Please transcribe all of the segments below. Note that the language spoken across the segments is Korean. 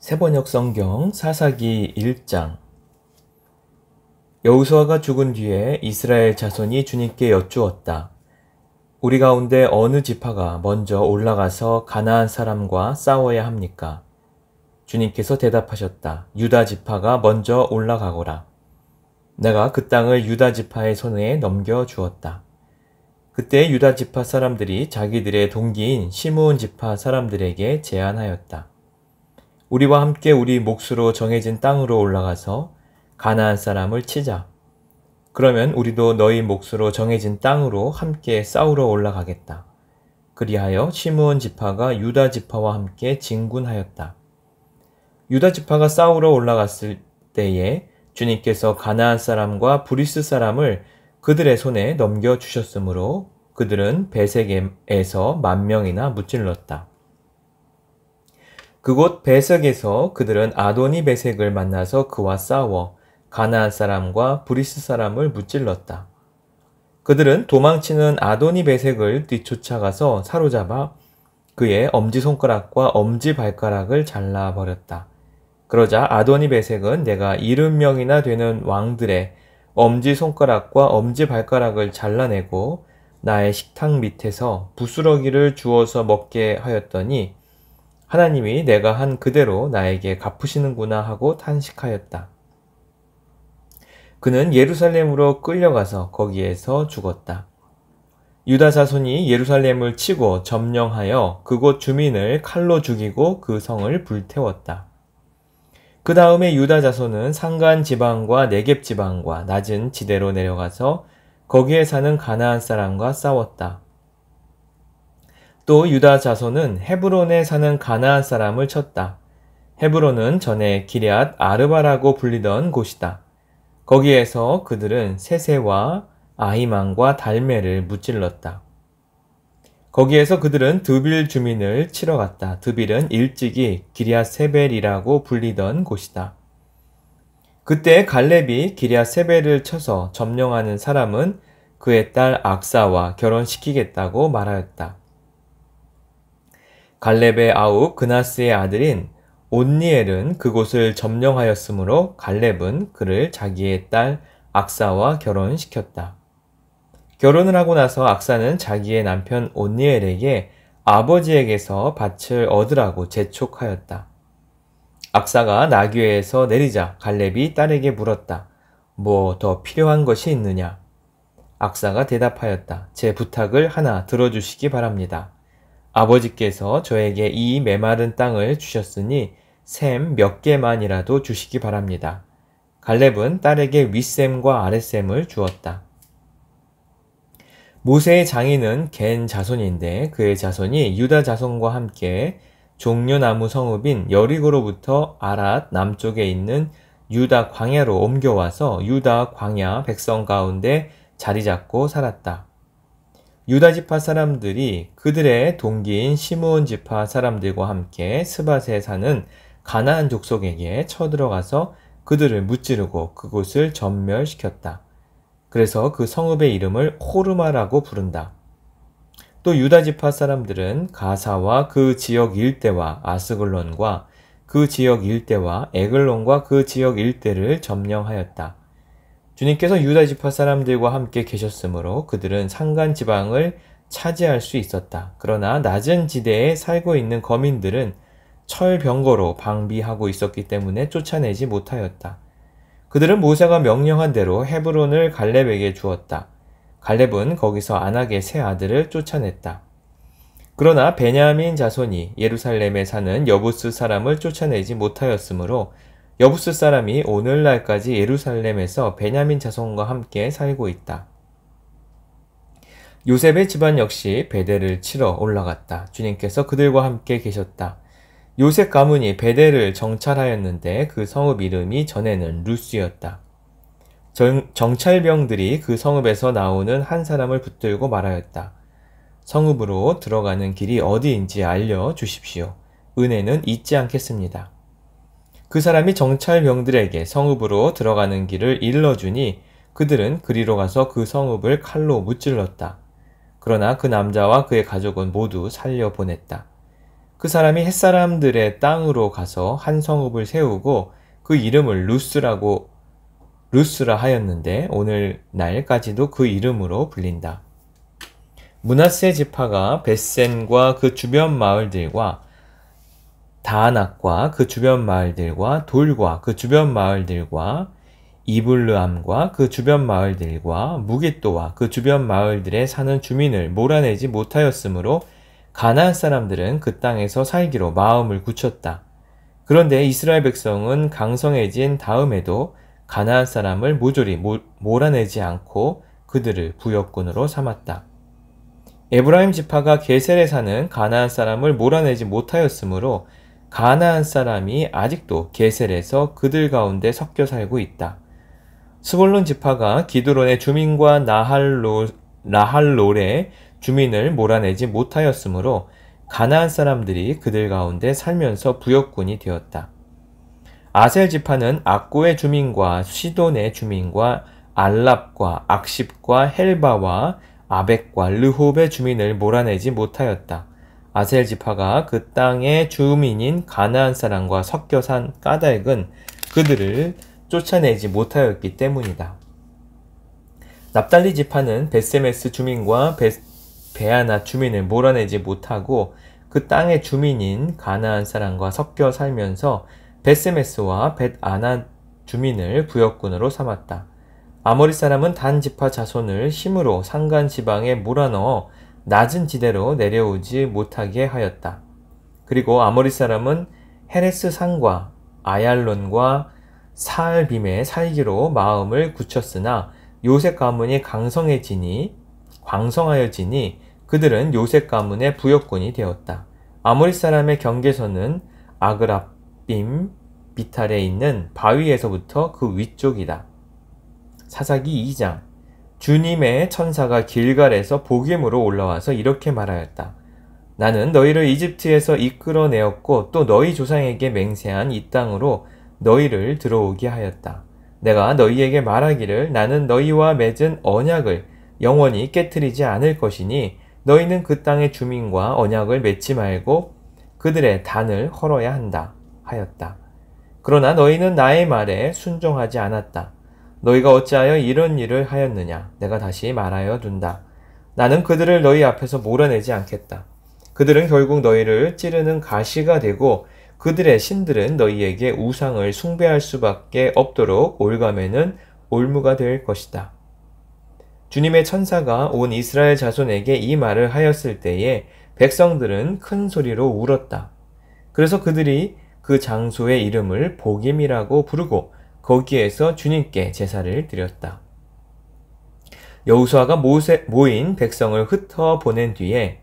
세번역 성경 사사기 1장. 여호수아가 죽은 뒤에 이스라엘 자손이 주님께 여쭈었다. 우리 가운데 어느 지파가 먼저 올라가서 가나안 사람과 싸워야 합니까? 주님께서 대답하셨다. 유다 지파가 먼저 올라가거라. 내가 그 땅을 유다 지파의 손에 넘겨 주었다. 그때 유다 지파 사람들이 자기들의 동기인 시므온 지파 사람들에게 제안하였다. 우리와 함께 우리 몫으로 정해진 땅으로 올라가서 가나안 사람을 치자. 그러면 우리도 너희 몫으로 정해진 땅으로 함께 싸우러 올라가겠다. 그리하여 시므온 지파가 유다 지파와 함께 진군하였다. 유다 지파가 싸우러 올라갔을 때에 주님께서 가나안 사람과 브리스 사람을 그들의 손에 넘겨주셨으므로 그들은 베색에서 10,000명이나 무찔렀다. 그곳 베색에서 그들은 아도니 베색을 만나서 그와 싸워 가나안 사람과 브리스 사람을 무찔렀다. 그들은 도망치는 아도니 베색을 뒤쫓아가서 사로잡아 그의 엄지손가락과 엄지발가락을 잘라버렸다. 그러자 아도니 베색은 내가 70명이나 되는 왕들의 엄지손가락과 엄지발가락을 잘라내고 나의 식탁 밑에서 부스러기를 주워서 먹게 하였더니 하나님이 내가 한 그대로 나에게 갚으시는구나 하고 탄식하였다. 그는 예루살렘으로 끌려가서 거기에서 죽었다. 유다 자손이 예루살렘을 치고 점령하여 그곳 주민을 칼로 죽이고 그 성을 불태웠다. 그 다음에 유다 자손은 산간 지방과 네겝 지방과 낮은 지대로 내려가서 거기에 사는 가나안 사람과 싸웠다. 또 유다 자손은 헤브론에 사는 가나안 사람을 쳤다. 헤브론은 전에 기럇 아르바라고 불리던 곳이다. 거기에서 그들은 세세와 아히만과 달메를 무찔렀다. 거기에서 그들은 드빌 주민을 치러 갔다. 드빌은 일찍이 기럇세벨이라고 불리던 곳이다. 그때 갈렙이 기럇세벨을 쳐서 점령하는 사람은 그의 딸 악사와 결혼시키겠다고 말하였다. 갈렙의 아우 그나스의 아들인 온니엘은 그곳을 점령하였으므로 갈렙은 그를 자기의 딸 악사와 결혼시켰다. 결혼을 하고 나서 악사는 자기의 남편 온니엘에게 아버지에게서 밭을 얻으라고 재촉하였다. 악사가 나귀에서 내리자 갈렙이 딸에게 물었다. 뭐 더 필요한 것이 있느냐? 악사가 대답하였다. 제 부탁을 하나 들어주시기 바랍니다. 아버지께서 저에게 이 메마른 땅을 주셨으니 샘 몇 개만이라도 주시기 바랍니다. 갈렙은 딸에게 윗샘과 아랫샘을 주었다. 모세의 장인은 겐 자손인데 그의 자손이 유다 자손과 함께 종려나무 성읍인 여리고로부터 아랏 남쪽에 있는 유다 광야로 옮겨와서 유다 광야 백성 가운데 자리 잡고 살았다. 유다 지파 사람들이 그들의 동기인 시므온 지파 사람들과 함께 스밧에 사는 가나안 족속에게 쳐들어가서 그들을 무찌르고 그곳을 전멸시켰다. 그래서 그 성읍의 이름을 호르마라고 부른다. 또 유다 지파 사람들은 가사와 그 지역 일대와 아스글론과 그 지역 일대와 에글론과 그 지역 일대를 점령하였다. 주님께서 유다 지파 사람들과 함께 계셨으므로 그들은 산간 지방을 차지할 수 있었다. 그러나 낮은 지대에 살고 있는 거민들은 철병거로 방비하고 있었기 때문에 쫓아내지 못하였다. 그들은 모세가 명령한 대로 헤브론을 갈렙에게 주었다. 갈렙은 거기서 아낙의 세 아들을 쫓아냈다. 그러나 베냐민 자손이 예루살렘에 사는 여부스 사람을 쫓아내지 못하였으므로 여부스 사람이 오늘날까지 예루살렘에서 베냐민 자손과 함께 살고 있다. 요셉의 집안 역시 베델을 치러 올라갔다. 주님께서 그들과 함께 계셨다. 요셉 가문이 베델을 정찰하였는데 그 성읍 이름이 전에는 루스였다. 정찰병들이 그 성읍에서 나오는 한 사람을 붙들고 말하였다. 성읍으로 들어가는 길이 어디인지 알려주십시오. 은혜는 잊지 않겠습니다. 그 사람이 정찰병들에게 성읍으로 들어가는 길을 일러주니 그들은 그리로 가서 그 성읍을 칼로 무찔렀다. 그러나 그 남자와 그의 가족은 모두 살려보냈다. 그 사람이 햇사람들의 땅으로 가서 한 성읍을 세우고 그 이름을 루스라 하였는데 오늘날까지도 그 이름으로 불린다. 므낫세 지파가 벳센과 그 주변 마을들과 다낙과 그 주변 마을들과 돌과 그 주변 마을들과 이블르암과 그 주변 마을들과 무깃도와 그 주변 마을들에 사는 주민을 몰아내지 못하였으므로 가나안 사람들은 그 땅에서 살기로 마음을 굳혔다. 그런데 이스라엘 백성은 강성해진 다음에도 가나안 사람을 모조리 몰아내지 않고 그들을 부역군으로 삼았다. 에브라임 지파가 게셀에 사는 가나안 사람을 몰아내지 못하였으므로 가나안 사람이 아직도 게셀에서 그들 가운데 섞여 살고 있다. 스볼론 지파가 기드론의 주민과 나할롤의 주민을 몰아내지 못하였으므로 가나안 사람들이 그들 가운데 살면서 부역군이 되었다. 아셀 지파는 악고의 주민과 시돈의 주민과 알랍과 악십과 헬바와 아벡과 르홉의 주민을 몰아내지 못하였다. 아셀 지파가 그 땅의 주민인 가나안 사람과 섞여 산 까닭은 그들을 쫓아내지 못하였기 때문이다. 납달리 지파는 벳세메스 주민과 베아나 주민을 몰아내지 못하고 그 땅의 주민인 가나안 사람과 섞여 살면서 벳세메스와 벳아나 주민을 부역군으로 삼았다. 아모리 사람은 단 지파 자손을 힘으로 산간 지방에 몰아넣어 낮은 지대로 내려오지 못하게 하였다. 그리고 아모리 사람은 헤레스 산과 아얄론과 사알빔에 살기로 마음을 굳혔으나 요셉 가문이 광성하여지니 그들은 요셉 가문의 부역군이 되었다. 아모리 사람의 경계선은 아그랍빔 비탈에 있는 바위에서부터 그 위쪽이다. 사사기 2장. 주님의 천사가 길갈에서 복임으로 올라와서 이렇게 말하였다. 나는 너희를 이집트에서 이끌어내었고 또 너희 조상에게 맹세한 이 땅으로 너희를 들어오게 하였다. 내가 너희에게 말하기를 나는 너희와 맺은 언약을 영원히 깨트리지 않을 것이니 너희는 그 땅의 주민과 언약을 맺지 말고 그들의 단을 헐어야 한다 하였다. 그러나 너희는 나의 말에 순종하지 않았다. 너희가 어찌하여 이런 일을 하였느냐? 내가 다시 말하여 둔다. 나는 그들을 너희 앞에서 몰아내지 않겠다. 그들은 결국 너희를 찌르는 가시가 되고 그들의 신들은 너희에게 우상을 숭배할 수밖에 없도록 올가매는 올무가 될 것이다. 주님의 천사가 온 이스라엘 자손에게 이 말을 하였을 때에 백성들은 큰 소리로 울었다. 그래서 그들이 그 장소의 이름을 복임이라고 부르고 거기에서 주님께 제사를 드렸다. 여호수아가 모인 백성을 흩어 보낸 뒤에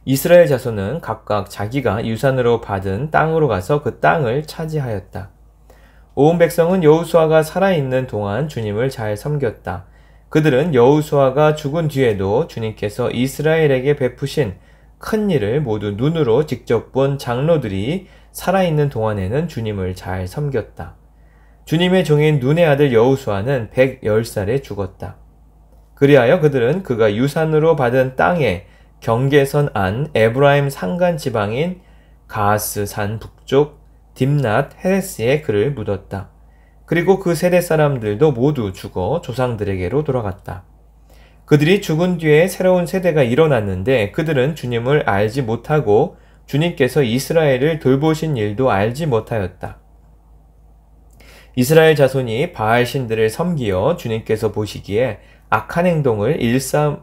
이스라엘 자손은 각각 자기가 유산으로 받은 땅으로 가서 그 땅을 차지하였다. 온 백성은 여호수아가 살아있는 동안 주님을 잘 섬겼다. 그들은 여호수아가 죽은 뒤에도 주님께서 이스라엘에게 베푸신 큰 일을 모두 눈으로 직접 본 장로들이 살아있는 동안에는 주님을 잘 섬겼다. 주님의 종인 눈의 아들 여호수아는 110살에 죽었다. 그리하여 그들은 그가 유산으로 받은 땅에 경계선 안 에브라임 산간 지방인 가스 산 북쪽 딥낫 헤레스에 그를 묻었다. 그리고 그 세대 사람들도 모두 죽어 조상들에게로 돌아갔다. 그들이 죽은 뒤에 새로운 세대가 일어났는데 그들은 주님을 알지 못하고 주님께서 이스라엘을 돌보신 일도 알지 못하였다. 이스라엘 자손이 바알 신들을 섬기어 주님께서 보시기에 악한 행동을 일삼았으며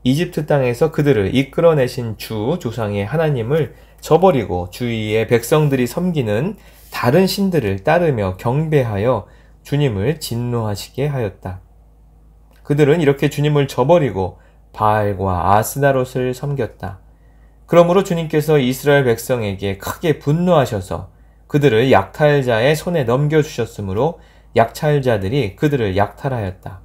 이집트 땅에서 그들을 이끌어내신 주 조상의 하나님을 저버리고 주위의 백성들이 섬기는 다른 신들을 따르며 경배하여 주님을 진노하시게 하였다. 그들은 이렇게 주님을 저버리고 바알과 아스나롯을 섬겼다. 그러므로 주님께서 이스라엘 백성에게 크게 분노하셔서 그들을 약탈자의 손에 넘겨주셨으므로 약탈자들이 그들을 약탈하였다.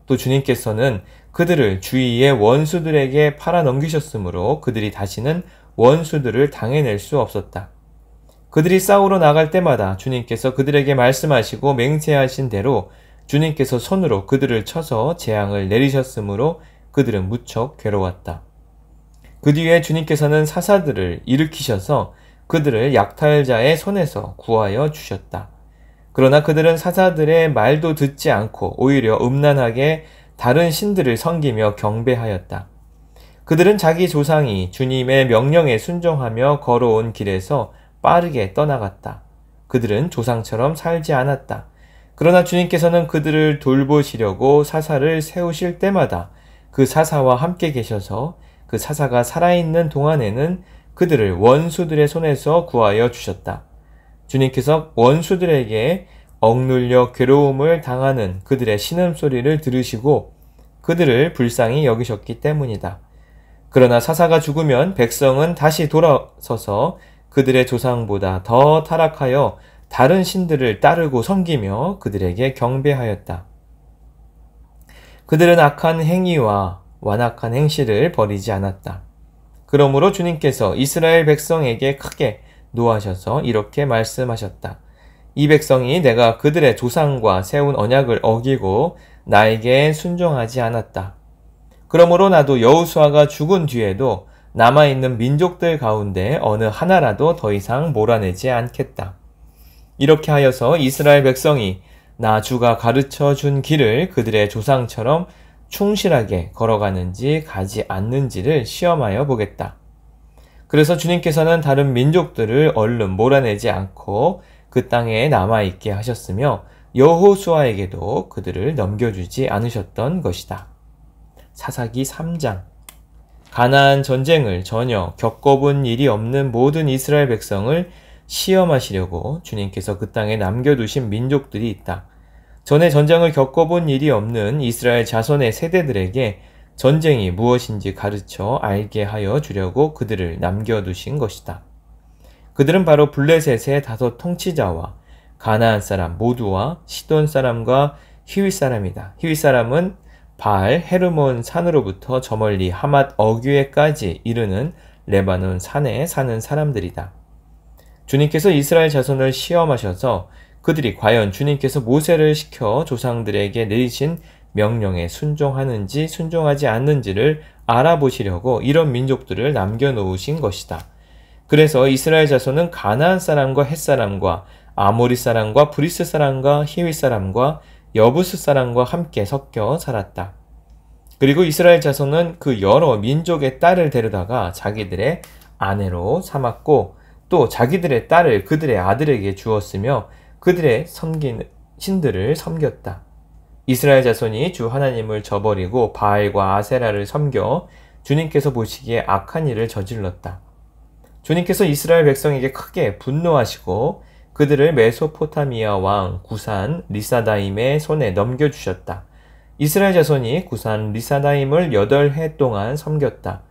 또 주님께서는 그들을 주위의 원수들에게 팔아 넘기셨으므로 그들이 다시는 원수들을 당해낼 수 없었다. 그들이 싸우러 나갈 때마다 주님께서 그들에게 말씀하시고 맹세하신 대로 주님께서 손으로 그들을 쳐서 재앙을 내리셨으므로 그들은 무척 괴로웠다. 그 뒤에 주님께서는 사사들을 일으키셔서 그들을 약탈자의 손에서 구하여 주셨다. 그러나 그들은 사사들의 말도 듣지 않고 오히려 음란하게 다른 신들을 섬기며 경배하였다. 그들은 자기 조상이 주님의 명령에 순종하며 걸어온 길에서 빠르게 떠나갔다. 그들은 조상처럼 살지 않았다. 그러나 주님께서는 그들을 돌보시려고 사사를 세우실 때마다 그 사사와 함께 계셔서 그 사사가 살아있는 동안에는 그들을 원수들의 손에서 구하여 주셨다. 주님께서 원수들에게 억눌려 괴로움을 당하는 그들의 신음소리를 들으시고 그들을 불쌍히 여기셨기 때문이다. 그러나 사사가 죽으면 백성은 다시 돌아서서 그들의 조상보다 더 타락하여 다른 신들을 따르고 섬기며 그들에게 경배하였다. 그들은 악한 행위와 완악한 행실을 버리지 않았다. 그러므로 주님께서 이스라엘 백성에게 크게 노하셔서 이렇게 말씀하셨다. 이 백성이 내가 그들의 조상과 세운 언약을 어기고 나에게 순종하지 않았다. 그러므로 나도 여호수아가 죽은 뒤에도 남아있는 민족들 가운데 어느 하나라도 더 이상 몰아내지 않겠다. 이렇게 하여서 이스라엘 백성이 나 주가 가르쳐 준 길을 그들의 조상처럼 충실하게 걸어가는지 가지 않는지를 시험하여 보겠다. 그래서 주님께서는 다른 민족들을 얼른 몰아내지 않고 그 땅에 남아있게 하셨으며 여호수아에게도 그들을 넘겨주지 않으셨던 것이다. 사사기 3장. 가나안 전쟁을 전혀 겪어본 일이 없는 모든 이스라엘 백성을 시험하시려고 주님께서 그 땅에 남겨두신 민족들이 있다. 전에 전쟁을 겪어본 일이 없는 이스라엘 자손의 세대들에게 전쟁이 무엇인지 가르쳐 알게 하여 주려고 그들을 남겨두신 것이다. 그들은 바로 블레셋의 5 통치자와 가나안 사람 모두와 시돈 사람과 히윗 사람이다. 히윗 사람은 바알 헤르몬 산으로부터 저 멀리 하맛 어귀에까지 이르는 레바논 산에 사는 사람들이다. 주님께서 이스라엘 자손을 시험하셔서 그들이 과연 주님께서 모세를 시켜 조상들에게 내리신 명령에 순종하는지 순종하지 않는지를 알아보시려고 이런 민족들을 남겨놓으신 것이다. 그래서 이스라엘 자손은 가나안 사람과 헷 사람과 아모리 사람과 브리스 사람과 히윗 사람과 여부스 사람과 함께 섞여 살았다. 그리고 이스라엘 자손은 그 여러 민족의 딸을 데려다가 자기들의 아내로 삼았고 또 자기들의 딸을 그들의 아들에게 주었으며 그들의 섬긴 신들을 섬겼다. 이스라엘 자손이 주 하나님을 저버리고 바알과 아세라를 섬겨 주님께서 보시기에 악한 일을 저질렀다. 주님께서 이스라엘 백성에게 크게 분노하시고 그들을 메소포타미아 왕 구산 리사다임의 손에 넘겨주셨다. 이스라엘 자손이 구산 리사다임을 8해 동안 섬겼다.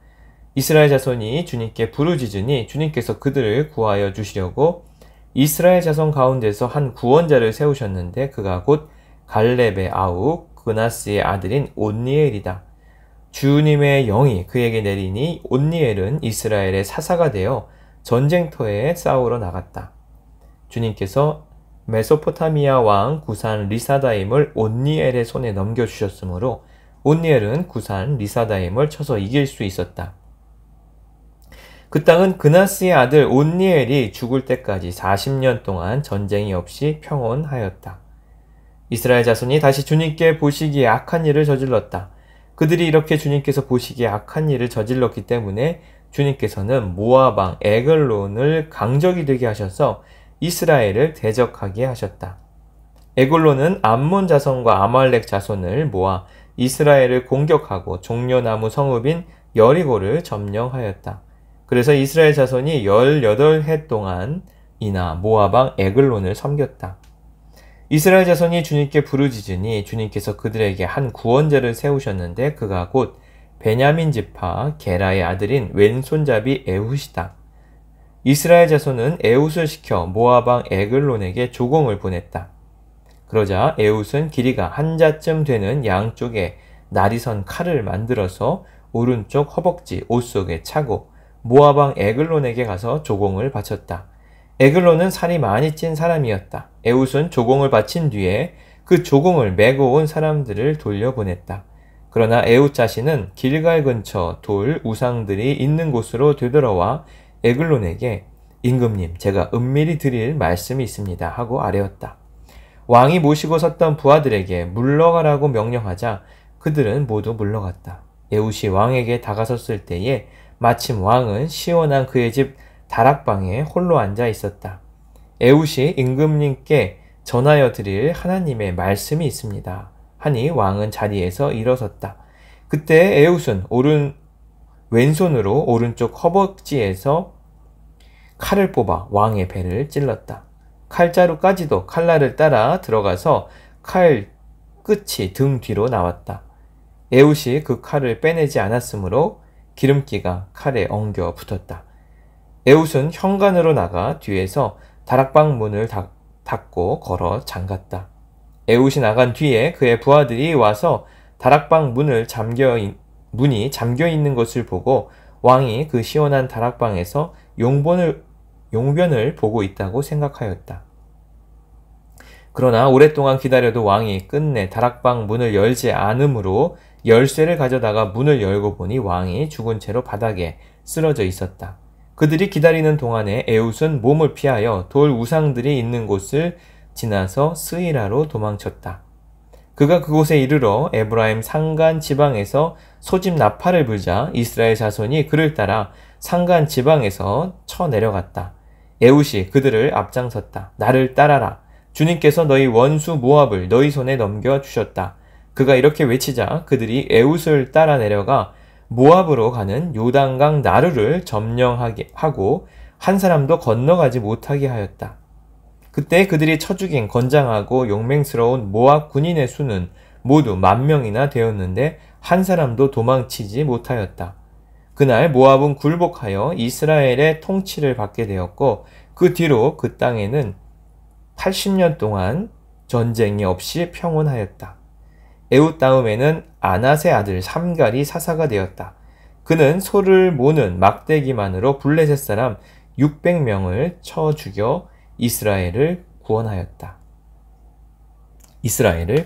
이스라엘 자손이 주님께 부르짖으니 주님께서 그들을 구하여 주시려고 이스라엘 자손 가운데서 한 구원자를 세우셨는데 그가 곧 갈렙의 아우 그나스의 아들인 온니엘이다. 주님의 영이 그에게 내리니 온니엘은 이스라엘의 사사가 되어 전쟁터에 싸우러 나갔다. 주님께서 메소포타미아 왕 구산 리사다임을 온니엘의 손에 넘겨주셨으므로 온니엘은 구산 리사다임을 쳐서 이길 수 있었다. 그 땅은 그나스의 아들 온니엘이 죽을 때까지 40년 동안 전쟁이 없이 평온하였다. 이스라엘 자손이 다시 주님께 보시기에 악한 일을 저질렀다. 그들이 이렇게 주님께서 보시기에 악한 일을 저질렀기 때문에 주님께서는 모압 왕 에글론을 강적이 되게 하셔서 이스라엘을 대적하게 하셨다. 에글론은 암몬 자손과 아말렉 자손을 모아 이스라엘을 공격하고 종려나무 성읍인 여리고를 점령하였다. 그래서 이스라엘 자손이 18해 동안이나 모압 왕 에글론을 섬겼다. 이스라엘 자손이 주님께 부르짖으니 주님께서 그들에게 한 구원자를 세우셨는데 그가 곧 베냐민 지파 게라의 아들인 왼손잡이 에훗이다. 이스라엘 자손은 에훗을 시켜 모압 왕 에글론에게 조공을 보냈다. 그러자 에훗은 길이가 한 자쯤 되는 양쪽에 날이 선 칼을 만들어서 오른쪽 허벅지 옷 속에 차고 모압 왕 에글론에게 가서 조공을 바쳤다. 에글론은 살이 많이 찐 사람이었다. 에훗은 조공을 바친 뒤에 그 조공을 메고 온 사람들을 돌려보냈다. 그러나 에훗 자신은 길갈 근처 돌 우상들이 있는 곳으로 되돌아와 에글론에게 임금님, 제가 은밀히 드릴 말씀이 있습니다 하고 아뢰었다. 왕이 모시고 섰던 부하들에게 물러가라고 명령하자 그들은 모두 물러갔다. 에훗이 왕에게 다가섰을 때에 마침 왕은 시원한 그의 집 다락방에 홀로 앉아 있었다. 에훗이 임금님께 전하여 드릴 하나님의 말씀이 있습니다 하니 왕은 자리에서 일어섰다. 그때 에훗은 왼손으로 오른쪽 허벅지에서 칼을 뽑아 왕의 배를 찔렀다. 칼자루까지도 칼날을 따라 들어가서 칼 끝이 등 뒤로 나왔다. 에훗이 그 칼을 빼내지 않았으므로 기름기가 칼에 엉겨 붙었다. 에훗은 현관으로 나가 뒤에서 다락방 문을 닫고 걸어 잠갔다. 에훗이 나간 뒤에 그의 부하들이 와서 다락방 문이 잠겨 있는 것을 보고 왕이 그 시원한 다락방에서 용변을 보고 있다고 생각하였다. 그러나 오랫동안 기다려도 왕이 끝내 다락방 문을 열지 않으므로 열쇠를 가져다가 문을 열고 보니 왕이 죽은 채로 바닥에 쓰러져 있었다. 그들이 기다리는 동안에 에훗은 몸을 피하여 돌 우상들이 있는 곳을 지나서 스이라로 도망쳤다. 그가 그곳에 이르러 에브라임 산간 지방에서 소집 나팔을 불자 이스라엘 자손이 그를 따라 산간 지방에서 쳐내려갔다. 에훗이 그들을 앞장섰다. 나를 따라라. 주님께서 너희 원수 모압을 너희 손에 넘겨주셨다. 그가 이렇게 외치자 그들이 에훗을 따라 내려가 모압으로 가는 요단강 나루를 점령하게 하고 한 사람도 건너가지 못하게 하였다. 그때 그들이 쳐 죽인 건장하고 용맹스러운 모압 군인의 수는 모두 10,000명이나 되었는데 한 사람도 도망치지 못하였다. 그날 모압은 굴복하여 이스라엘의 통치를 받게 되었고 그 뒤로 그 땅에는 80년 동안 전쟁이 없이 평온하였다. 에훗 다음에는 아낫의 아들 삼갈이 사사가 되었다. 그는 소를 모는 막대기만으로 블레셋 사람 600명을 쳐 죽여 이스라엘을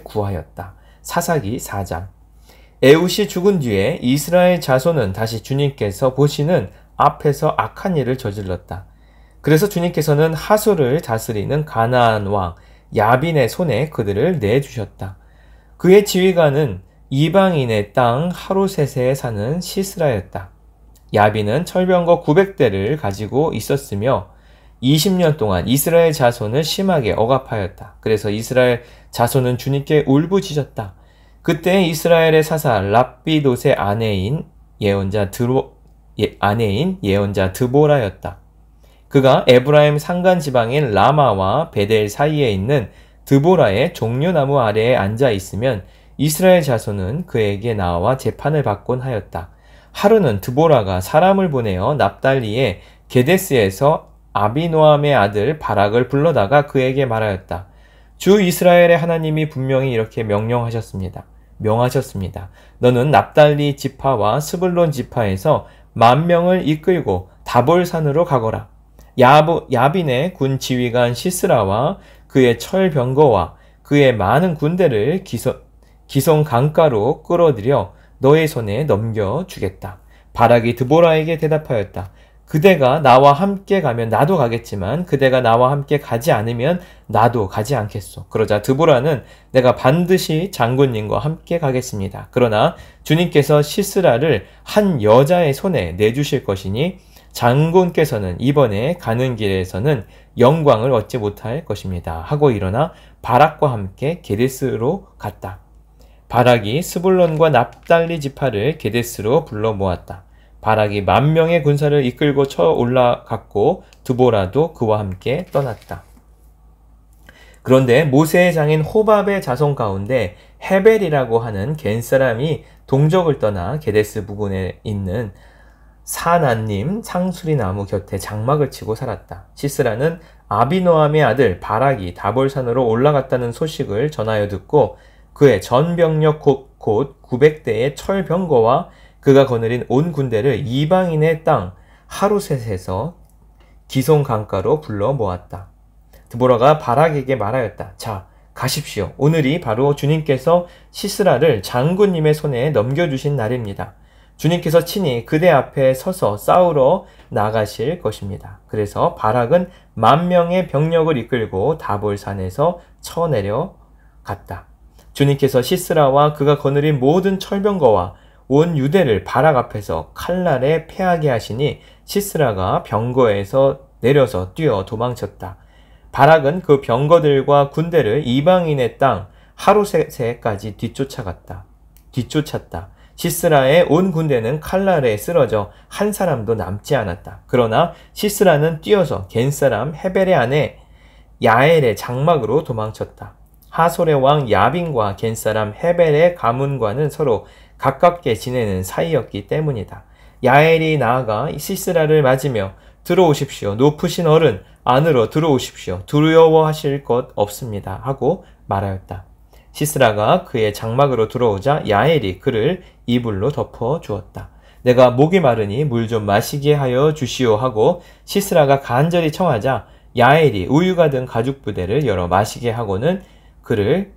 구하였다. 사사기 4장. 에훗이 죽은 뒤에 이스라엘 자손은 다시 주님께서 보시는 앞에서 악한 일을 저질렀다. 그래서 주님께서는 하솔을 다스리는 가나안 왕 야빈의 손에 그들을 내주셨다. 그의 지휘관은 이방인의 땅 하루셋에 사는 시스라였다. 야빈은 철병거 900대를 가지고 있었으며 20년 동안 이스라엘 자손을 심하게 억압하였다. 그래서 이스라엘 자손은 주님께 울부짖었다. 그때 이스라엘의 사사 랍비돗의 아내인 예언자 드보라였다. 그가 에브라임 산간 지방인 라마와 베델 사이에 있는 드보라의 종려나무 아래에 앉아 있으면 이스라엘 자손은 그에게 나와 재판을 받곤 하였다. 하루는 드보라가 사람을 보내어 납달리의 게데스에서 아비노함의 아들 바락을 불러다가 그에게 말하였다. 주 이스라엘의 하나님이 분명히 이렇게 명하셨습니다. 너는 납달리 지파와 스불론 지파에서 10,000명을 이끌고 다볼산으로 가거라. 야빈의 군 지휘관 시스라와 그의 철병거와 그의 많은 군대를 기손 강가로 끌어들여 너의 손에 넘겨주겠다. 바락이 드보라에게 대답하였다. 그대가 나와 함께 가면 나도 가겠지만 그대가 나와 함께 가지 않으면 나도 가지 않겠소. 그러자 드보라는 내가 반드시 장군님과 함께 가겠습니다. 그러나 주님께서 시스라를 한 여자의 손에 내주실 것이니 장군께서는 이번에 가는 길에서는 영광을 얻지 못할 것입니다. 하고 일어나 바락과 함께 게데스로 갔다. 바락이 스불론과 납달리 지파를 게데스로 불러 모았다. 바락이 10,000명의 군사를 이끌고 쳐 올라갔고 드보라도 그와 함께 떠났다. 그런데 모세의 장인 호밥의 자손 가운데 헤벨이라고 하는 겐 사람이 동족을 떠나 게데스 부근에 있는 사나님 상수리 나무 곁에 장막을 치고 살았다. 시스라는 아비노함의 아들 바락이 다볼산으로 올라갔다는 소식을 전하여 듣고 그의 전 병력 곧 900대의 철병거와 그가 거느린 온 군대를 이방인의 땅 하루셋에서 기손 강가로 불러 모았다. 드보라가 바락에게 말하였다. 자, 가십시오. 오늘이 바로 주님께서 시스라를 장군님의 손에 넘겨주신 날입니다. 주님께서 친히 그대 앞에 서서 싸우러 나가실 것입니다. 그래서 바락은 10,000명의 병력을 이끌고 다볼산에서 쳐내려 갔다. 주님께서 시스라와 그가 거느린 모든 철병거와 온 유대를 바락 앞에서 칼날에 패하게 하시니 시스라가 병거에서 내려서 뛰어 도망쳤다. 바락은 그 병거들과 군대를 이방인의 땅 하루세까지 뒤쫓았다. 시스라의 온 군대는 칼날에 쓰러져 한 사람도 남지 않았다. 그러나 시스라는 뛰어서 겐사람 헤벨의 아내 야엘의 장막으로 도망쳤다. 하솔의 왕 야빈과 겐사람 헤벨의 가문과는 서로 가깝게 지내는 사이였기 때문이다. 야엘이 나아가 시스라를 맞으며 들어오십시오. 높으신 어른 안으로 들어오십시오. 두려워하실 것 없습니다. 하고 말하였다. 시스라가 그의 장막으로 들어오자 야엘이 그를 이불로 덮어 주었다. 내가 목이 마르니 물 좀 마시게 하여 주시오 하고 시스라가 간절히 청하자 야엘이 우유가 든 가죽 부대를 열어 마시게 하고는 그를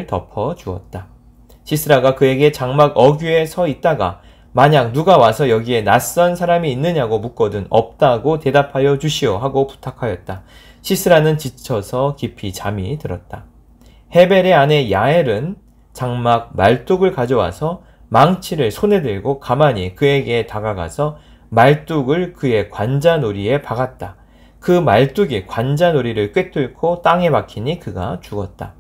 덮어 주었다. 시스라가 그에게 장막 어귀에 서 있다가 만약 누가 와서 여기에 낯선 사람이 있느냐고 묻거든 없다고 대답하여 주시오 하고 부탁하였다. 시스라는 지쳐서 깊이 잠이 들었다. 헤벨의 아내 야엘은 장막 말뚝을 가져와서 망치를 손에 들고 가만히 그에게 다가가서 말뚝을 그의 관자놀이에 박았다. 그 말뚝이 관자놀이를 꿰뚫고 땅에 박히니 그가 죽었다.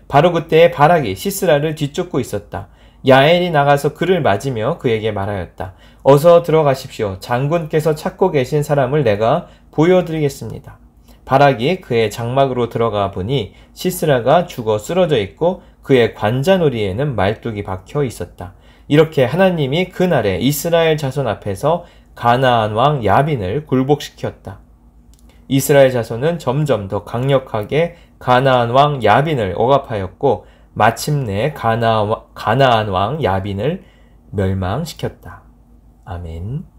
바로 그때 바락이 시스라를 뒤쫓고 있었다. 야엘이 나가서 그를 맞으며 그에게 말하였다. 어서 들어가십시오. 장군께서 찾고 계신 사람을 내가 보여드리겠습니다. 바락이 그의 장막으로 들어가 보니 시스라가 죽어 쓰러져 있고 그의 관자놀이에는 말뚝이 박혀 있었다. 이렇게 하나님이 그날에 이스라엘 자손 앞에서 가나안 왕 야빈을 굴복시켰다. 이스라엘 자손은 점점 더 강력하게 가나안 왕 야빈을 억압하였고 마침내 가나안 왕 야빈을 멸망시켰다. 아멘.